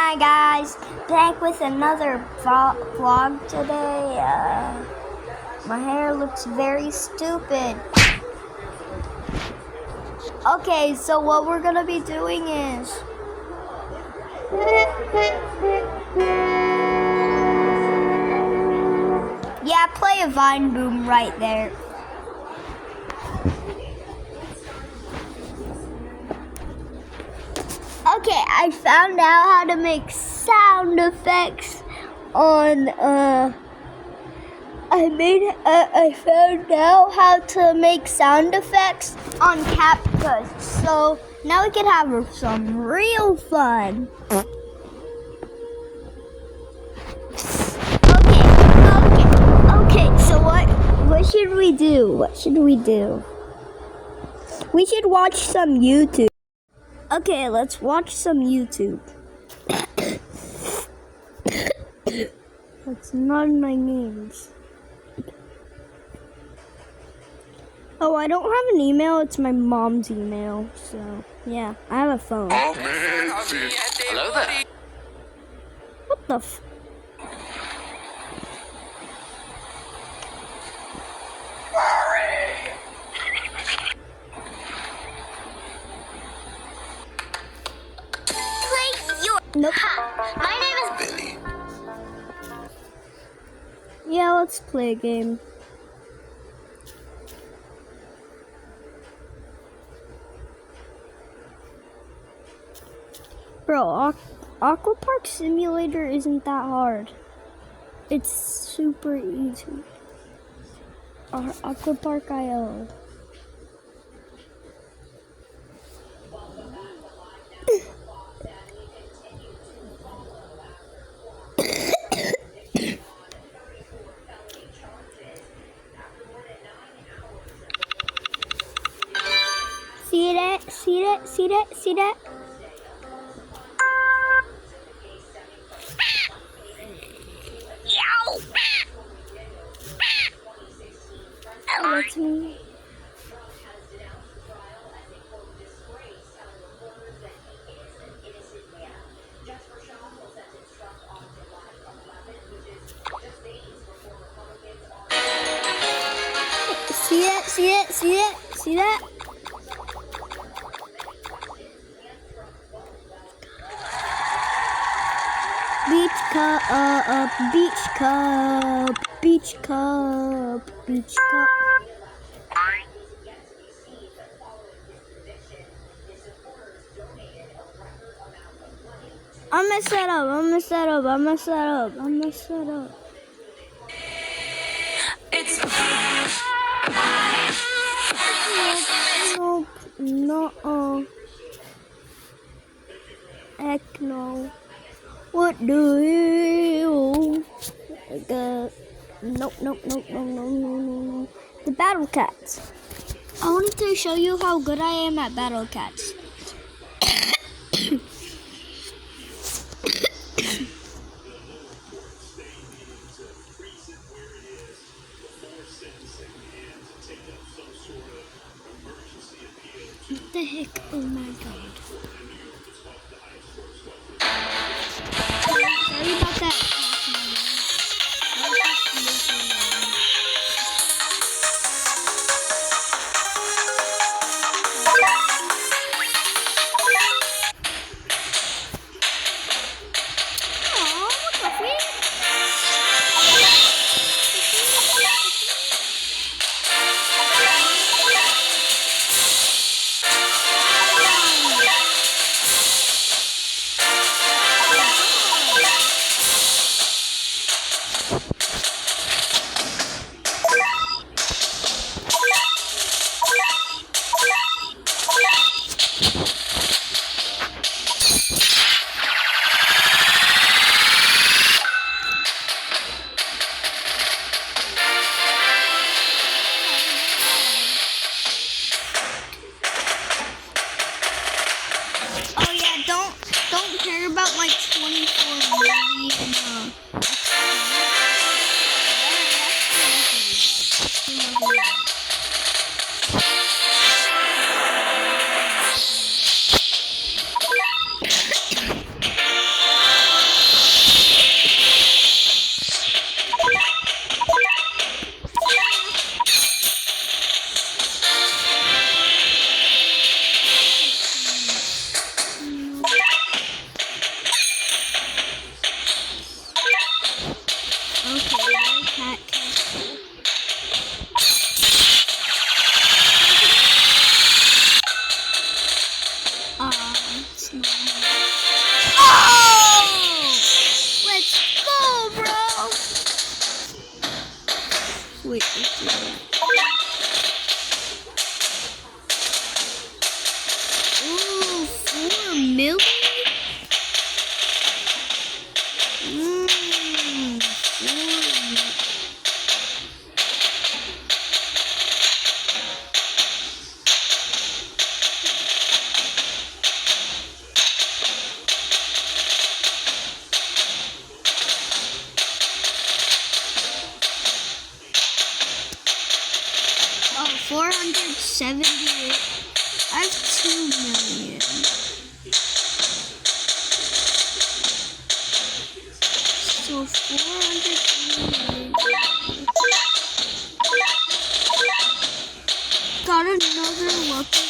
Hi guys, back with another vlog today. My hair looks very stupid. Okay, so what we're gonna be doing is play a Vine Boom right there. Okay, I found out how to make sound effects on I found out how to make sound effects on CapCut, so now we can have some real fun. Okay, so what should we do? We should watch some YouTube. Okay, let's watch some YouTube. That's not my names. Oh, I don't have an email. It's my mom's email. So, yeah, I have a phone. Hello there. What the f... Nope. My name is Billy. Yeah, let's play a game. Bro, Aqua Park Simulator isn't that hard. It's super easy. Aqua Park IO. See that? That's me. See that? Beach cup. I'm gonna set up. It's No. Heck no. What do you? No. The Battle Cats. I wanted to show you how good I am at Battle Cats. What the heck? Oh my god. Sorry about that. Don't care about my 24 million. 478. I have 2 million. So 478. Got another lucky.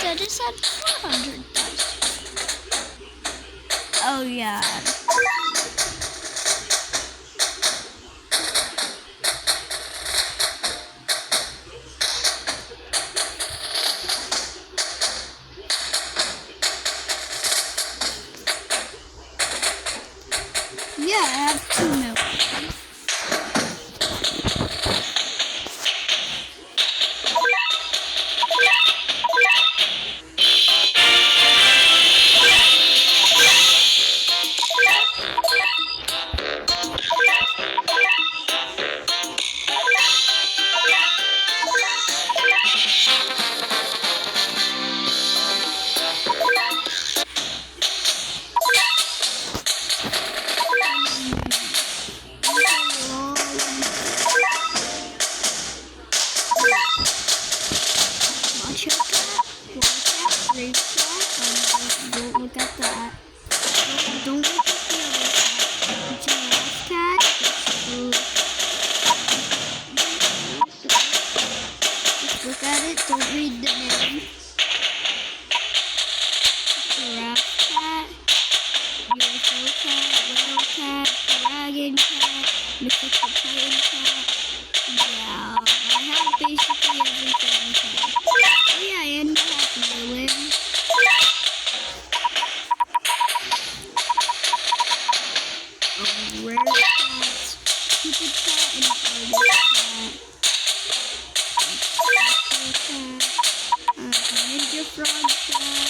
I just had 400 dice. Oh yeah. Yeah, I have 2 million. Don't look at that. Don't look at the other cat. Giraffe cat. Just look at it. Don't read the name. Giraffe cat. UFO cat. Whale cat. Dragon cat. Mythical Titan cat. Yeah, I have basically everything. Oh yeah, and I have Merlin. Rare cat, stupid cat, and artist cat. Ninja frog cat,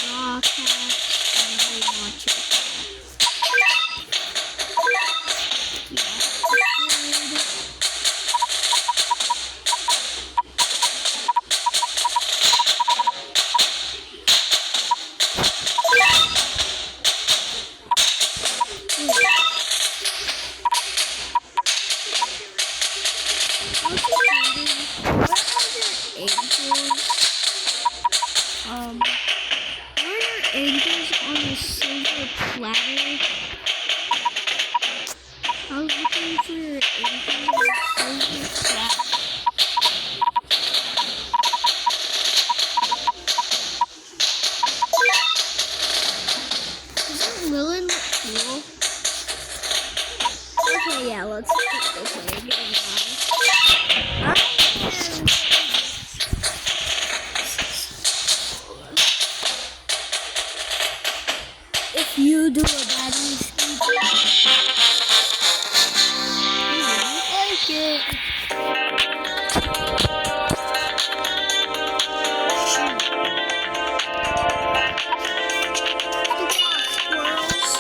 raw cat, and watcher cat. Angels on a silver platter. I was looking for angels on a silver platter. Doesn't Lilin look cool? Okay, yeah, let's put this way again now. If you do a bad mistake, you won't like it. Squirrels.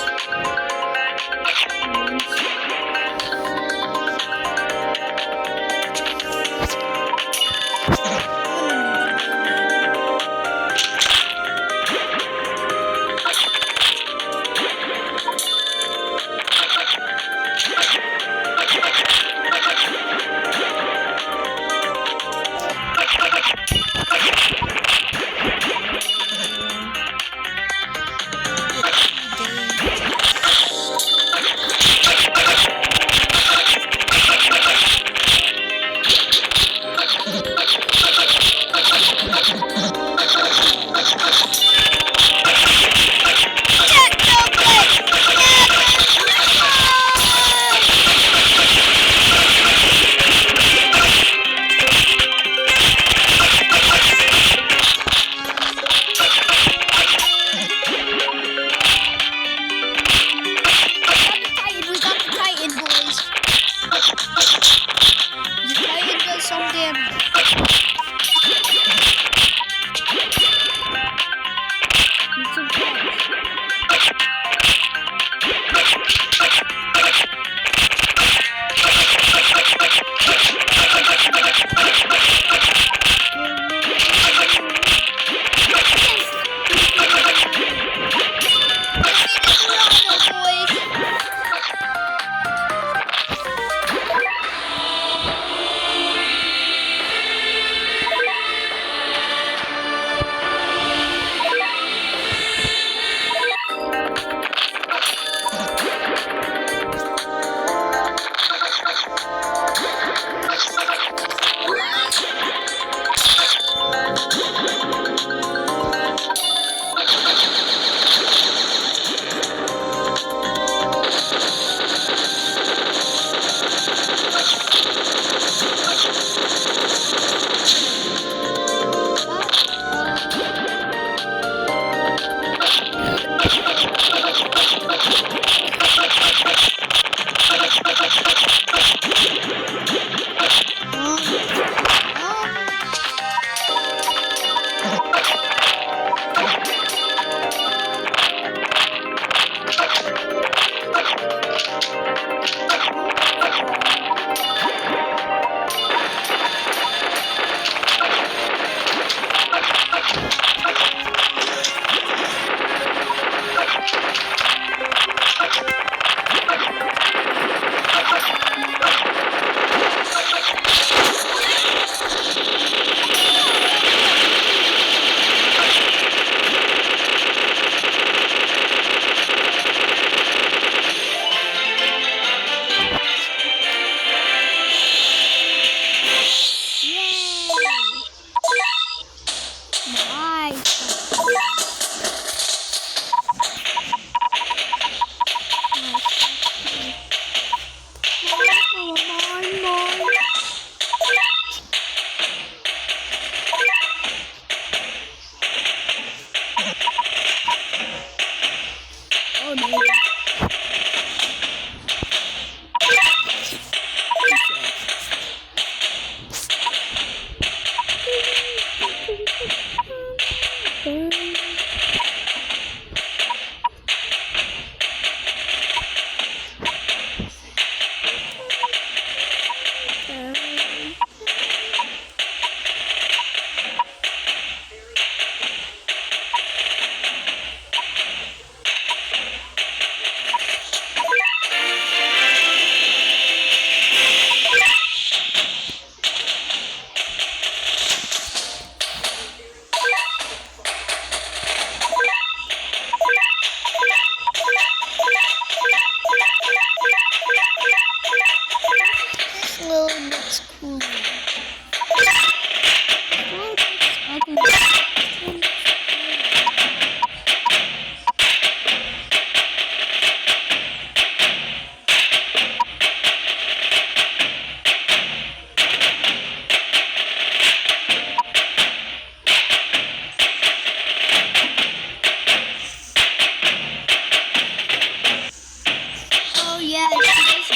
Yeah,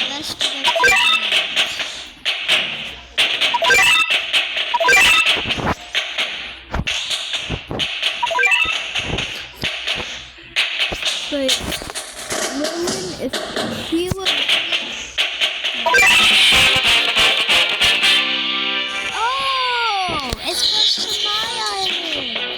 let's do But Rowan, if he would. Oh, it's close to my island.